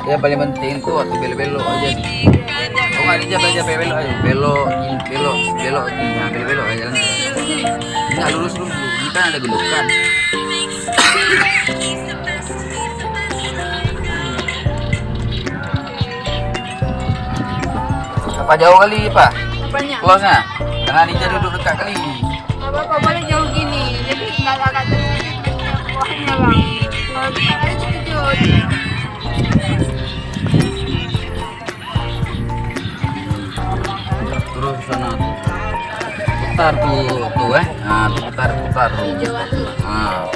Ya paling penting tuh waktu belok-belok aja. Oh nggak dia belajar belok aja, belok, belok, belok, nah, belok aja jalan. Nggak lurus dulu, ini kan ada gundukan. Apa jauh kali Pak? Banyak. Close-nya? Karena Ninja duduk dekat kali. Nggak apa-apa, boleh jauh gini. Jadi nggak agak terlalu kuahnya bang. Kalau dekat aja kejut. Terus sana putar tuh nah tuh putar tuh. Hijauan tuh. Nah.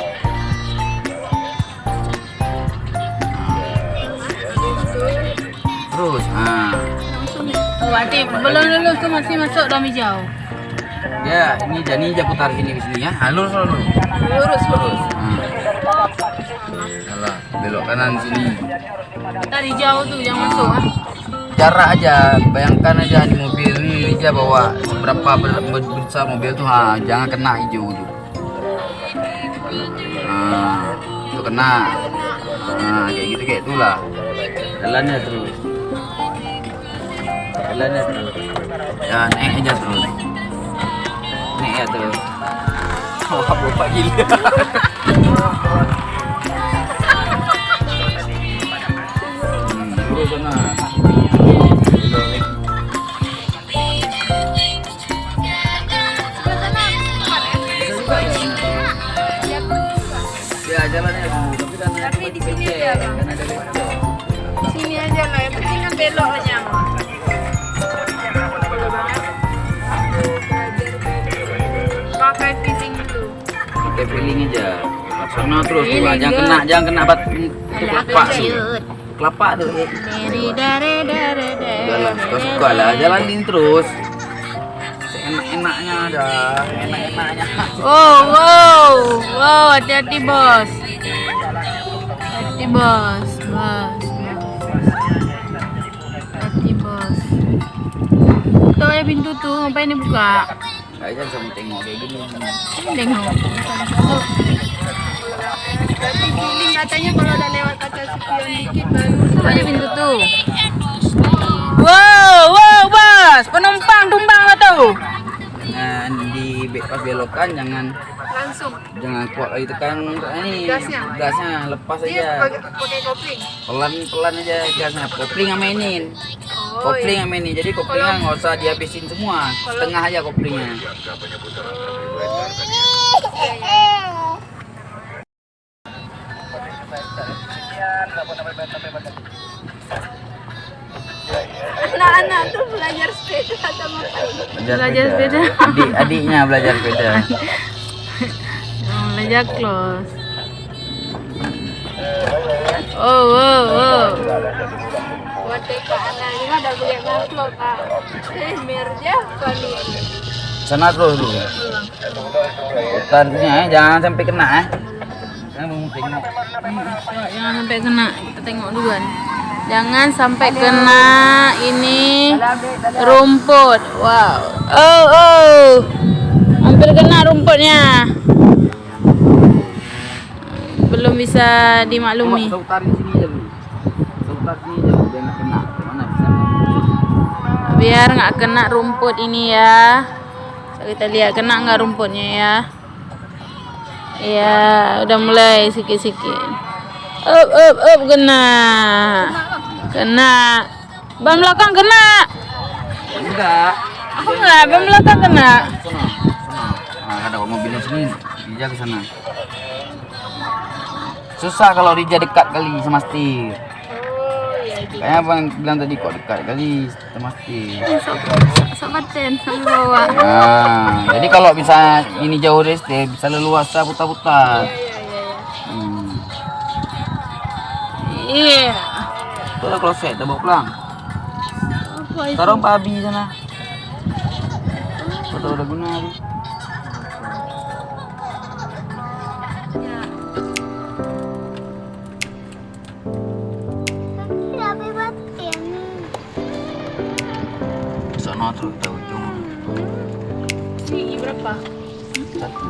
Terus Langsung. Oh, adik, belum lulus tuh masih masuk dalam hijau. ya ini jadi putar sini ke sini ya. Lurus dulu. Lurus. Salah, belok kanan sini. Tadi hijau tuh yang masuk. Jarak aja, bayangkan aja di mobil ini dia bawa seberapa besar mobil tuh, jangan kena hijau tuh. Tuh kena. Kayak gitu kayak itulah. Jalannya terus. Ya naik aja terus. Naik ya terus. Oh, bapak gila. Terus sana. Ya jalannya dulu, tapi Tapi di sini aja, Bang. kan ada lecet. Di sini aja lah, yang penting kan belok aja. Pakai fitting dulu. Pakai feeling aja. Sana terus tuh, Feeling jangan kena kelapa sih. Kelapa tuh. Udah lah, suka-suka lah, jalanin terus. Enak-enaknya ada, enak-enaknya. Wow, hati-hati bos. Hati bos. Hati bos. Tuh ya pintu tuh, ngapain dibuka? Kayaknya bisa mau tengok kayak gini. Tengok. Berarti feeling katanya kalau udah lewat kaca spion dikit baru buka aja pintu tuh. Wow, bos, penumpang tumbang lah tuh. Jangan pas belokan jangan kuat lagi tekan ini gasnya lepas Dia aja, pakai kopling. pelan aja gasnya, kopling amainin. Kopling amainin, jadi koplingnya nggak usah dihabisin semua, setengah aja koplingnya. Anak-anak tuh belajar sepeda atau ngapain? Belajar sepeda. Adiknya belajar sepeda. Belajar close. Oh. Buat TK anak ini ada beli makhluk kak. Merja kali. Sana terus dulu. Putarnya jangan sampai kena Jangan mau tengok. Jangan sampai kena. Kita tengok duluan. Jangan sampai kena ini rumput. Wow. Oh. Hampir kena rumputnya. Belum bisa dimaklumi. Putarin sini aja dulu. Putar sini aja biar nggak kena. Mana bisa? Biar nggak kena rumput ini ya. Kita lihat kena nggak rumputnya ya. Ya, udah mulai sikit-sikit. Up, kena. Ban belakang kena. Enggak. Enggak, ban belakang kena. Nah, ada mobilnya sini, Rija ke sana. Susah kalau Rija dekat kali sama setir. Kayaknya abang bilang tadi kok dekat kali sama setir. Sama ten, sama bawa. Nah, jadi kalau bisa ini jauh dari setir, bisa leluasa putar-putar. Iya. Itu ada kloset, udah bawa pulang. Apa itu? Taruh babi sana. Foto udah guna. Sana terus kita ujung. Ini berapa? Satu.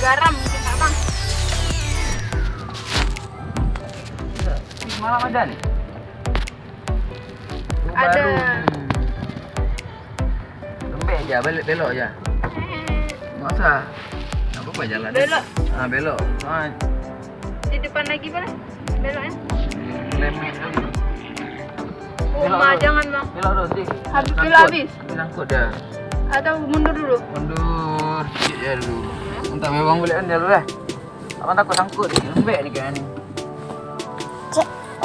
garam mungkin nggak bang? Malam ada nih. Ada. Lembek aja, belok aja. Nggak usah. Nggak apa-apa jalan. Belok. Ah, belok. Ah, Di depan lagi boleh? Beloknya? lemet lagi. Oh, Belok Ma, dulu. jangan bang. Belok dulu sih. Habis Sangkut. belok habis? Sangkut dah. Atau mundur dulu? Mundur sikit ya dulu. Entah memang boleh kan dulu lah. Abang takut sangkut ni. Lembek ni kan ni.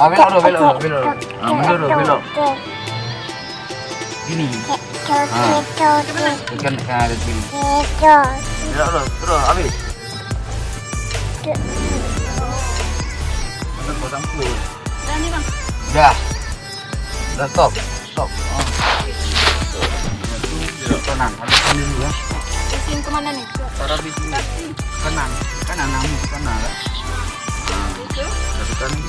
Ah, belok dulu. Ah, mundur dulu, belok. Gini. Tekan ada sini. Belok dulu, terus habis. Takut sangkut. Dah ni bang. Dah. Dah stop. Stop. Oh. Belok kanan. Habiskan dulu ya. Isin kemana nih? Taruh di sini. Kanan. Kanan namu kanan lah. Itu? Tekan ni.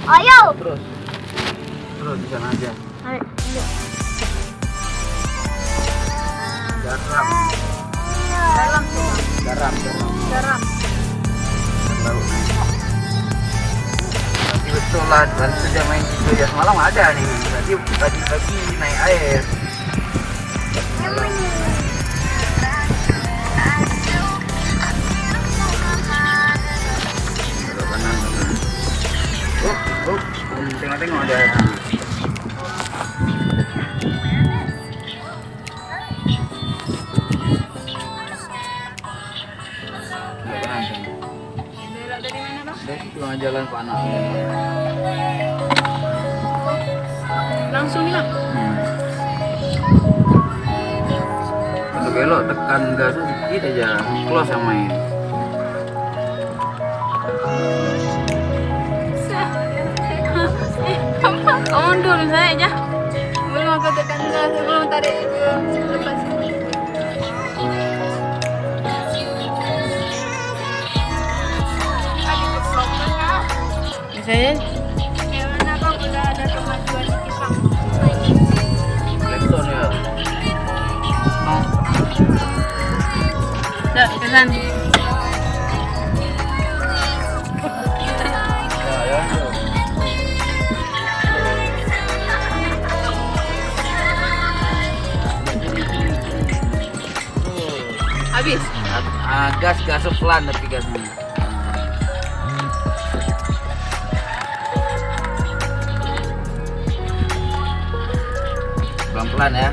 Ayo. Terus. Terus di sana aja. Ayo. Garam. Dalam tu bang. Garam. Garam. Tahu. Tapi betul lah, dan sejak main video ya semalam ada nih. Tadi pagi naik air. Belok kanan. Tengok-tengok ada. Belok kanan. Belok dari mana bang? Dari situ jalan panah. Langsung ni bang. Kalau belok tekan gas sedikit aja, close yang main. Kamu mundur saya aja. Belum aku tekan gas, belum tarik lepas. Saya gimana bang? Udah ada kemajuan dikit bang. Flexon ya. Dah, kesan. Ya. Habis. Gas pelan tapi gasnya. Pelan-pelan ya.